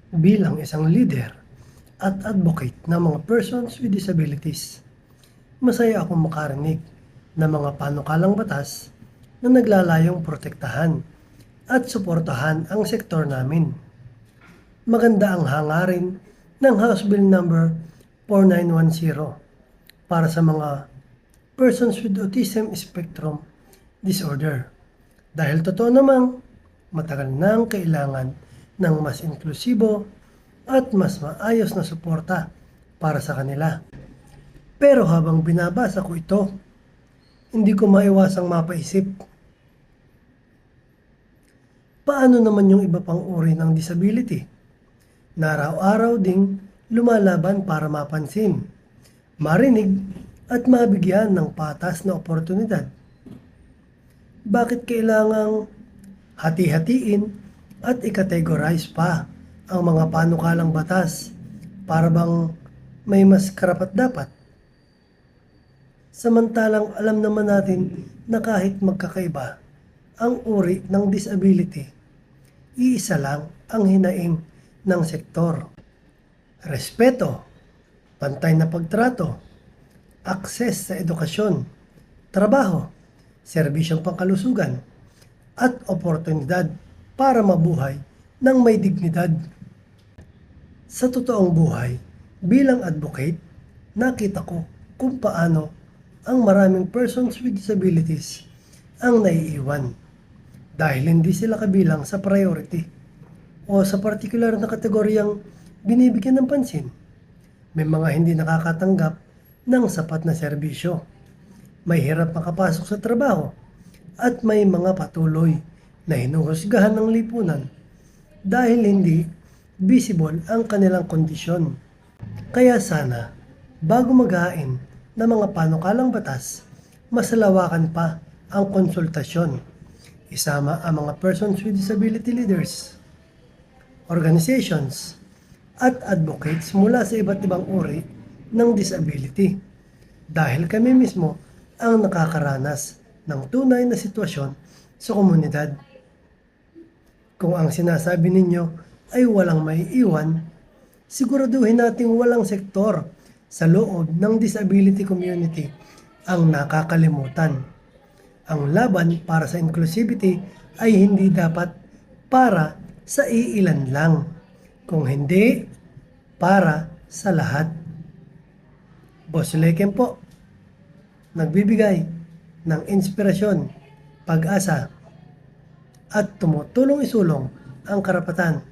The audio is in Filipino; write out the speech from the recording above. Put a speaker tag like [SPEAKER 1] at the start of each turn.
[SPEAKER 1] bilang isang leader at advocate ng mga persons with disabilities. Masaya akong makarinig ng mga panukalang batas na naglalayong protektahan at suportahan ang sektor namin. Maganda ang hangarin ng House Bill number 4910 para sa mga persons with autism spectrum disorder. Dahil totoo namang matagal nang kailangan ng mas inklusibo at mas maayos na suporta para sa kanila. Pero habang binabasa ko ito, hindi ko maiwasang mapaisip, paano naman yung iba pang uri ng disability na araw-araw ding lumalaban para mapansin, marinig at mabigyan ng patas na oportunidad? Bakit kailangang hati-hatiin at ikategorize pa ang mga panukalang batas para bang may mas karapat-dapat? Samantalang alam naman natin na kahit magkakaiba ang uri ng disability, iisa lang ang hinaing ng sektor: respeto, pantay na pagtrato, akses sa edukasyon, trabaho, serbisyong pangkalusugan, at oportunidad para mabuhay ng may dignidad. Sa totoong buhay, bilang advocate, nakita ko kung paano ang maraming persons with disabilities ang naiiwan dahil hindi sila kabilang sa priority o sa partikular na kategoryang binibigyan ng pansin. May mga hindi nakakatanggap ng sapat na serbisyo, may hirap makapasok sa trabaho, at may mga patuloy na hinuhusgahan ng lipunan dahil hindi visible ang kanilang kondisyon. Kaya sana, bago maghain ng mga panukalang batas, masalawakan pa ang konsultasyon. Isama ang mga persons with disability leaders, organizations, at advocates mula sa iba't ibang uri ng disability. Dahil kami mismo ang nakakaranas ng tunay na sitwasyon sa komunidad. Kung ang sinasabi ninyo ay walang may iwan, siguraduhin nating walang sektor sa loob ng disability community ang nakakalimutan. Ang laban para sa inclusivity ay hindi dapat para sa iilan lang, kung hindi para sa lahat. Boss Leken po, nagbibigay ng inspirasyon, pag-asa, at tumutulong isulong ang karapatan